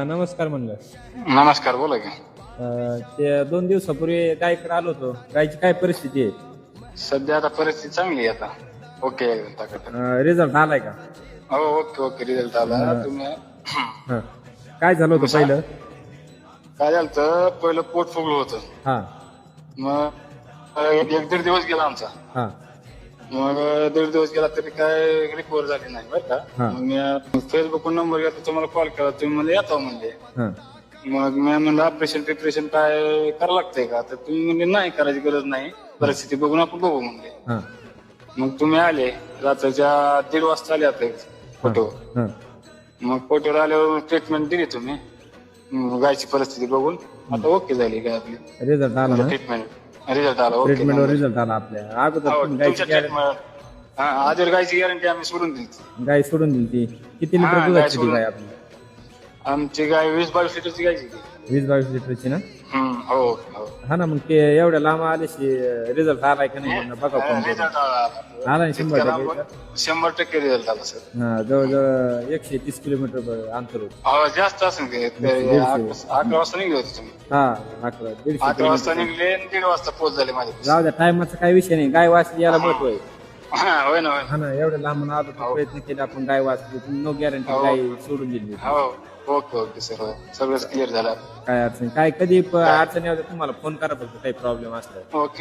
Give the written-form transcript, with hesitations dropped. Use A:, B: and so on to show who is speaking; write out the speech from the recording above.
A: नमस्कार म्हणलं.
B: नमस्कार, बोला की.
A: ते 2 दिवसापूर्वी गायकडे आलो होतो. गायची काय परिस्थिती आहे?
B: सध्या आता परिस्थिती चांगली आहे आता. ओके एकदम ताकद.
A: रिझल्ट आलाय का?
B: हो, ओके ओके, रिझल्ट आला. तुम्ही
A: हा. काय झालं होतं पहिलं?
B: काय झालं तर पहिलं पोट फुगलं होतं.
A: हा
B: मग एक दीड दिवस गेला आमचा.
A: हा
B: मग दीड दिवस गेला तरी काय रिकवर झाली नाही बरं
A: हा.
B: का. मग मी फेसबुकवर नंबर घेतला, तुम्हाला कॉल केला, तुम्ही म्हणजे येतो म्हणले.
A: हा
B: मग मी म्हणलं ऑपरेशन प्रिपरेशन काय करावं लागतंय का, तर तुम्ही म्हणजे नाही करायची गरज नाही, परिस्थिती बघून आपण बघू म्हणले.
A: हा
B: मग तुम्ही आले रात्रीच्या 1:30 वाजता आले आता फोटो.
A: हा.
B: मग फोटोवर आल्यावर ट्रीटमेंट दिली तुम्ही. गायची परिस्थिती बघून आता ओके झाली गाय आपली.
A: रिझल्ट आला ना?
B: ट्रीटमेंट रिझल्ट आला. ओके.
A: ट्रीटमेंटवर रिझल्ट आला आपल्या अगोदर तुम्ही गायची
B: तुमच्या ट्रीटमेंट आधी गायची गॅरंटी आम्ही सोडून दिली.
A: गाय सोडून दिली ती. किती लिटर
B: हा,
A: दुधाची
B: गाय
A: ती गाय आपली?
B: आमची गाय 20-22 लिटरची गायची.
A: 20-22 लिटरची ना?
B: हो हो.
A: हा ना, मग ते एवढ्या लांब आल्याशी रिझल्ट आलाय का नाही म्हणलं बघा फोन करून.
B: रिझल्ट आला.
A: आला ना 100%.
B: 100% रिझल्ट आला सर.
A: हा जवळजवळ 130 किलोमीटर अंतर होतं.
B: हो, जास्त असेल ते. 11 वाजता निघले होते तुम्ही.
A: हा 11-150
B: 11 वाजता
A: किलोमीटर.
B: निघले आणि 1:30 वाजता पोहोच झाले माझे.
A: जाऊ द्या, टायमाचा काही विषय नाही. गाय वाचली याला महत्व आहे.
B: होय ना, होय ना.
A: हा ना, एवढ्या लांबून आलो तर प्रयत्न केला आपण, गाय वाचली. तुम्ही नो गॅरंटी
B: हो.
A: गाय सोडून दिली.
B: हो, ओके ओके सर. हो, सगळंच क्लिअर झालं.
A: काय अडचण काय कधी अडचणी होत्या तुम्हाला फोन करा फक्त काही प्रॉब्लेम असला.
B: ओके.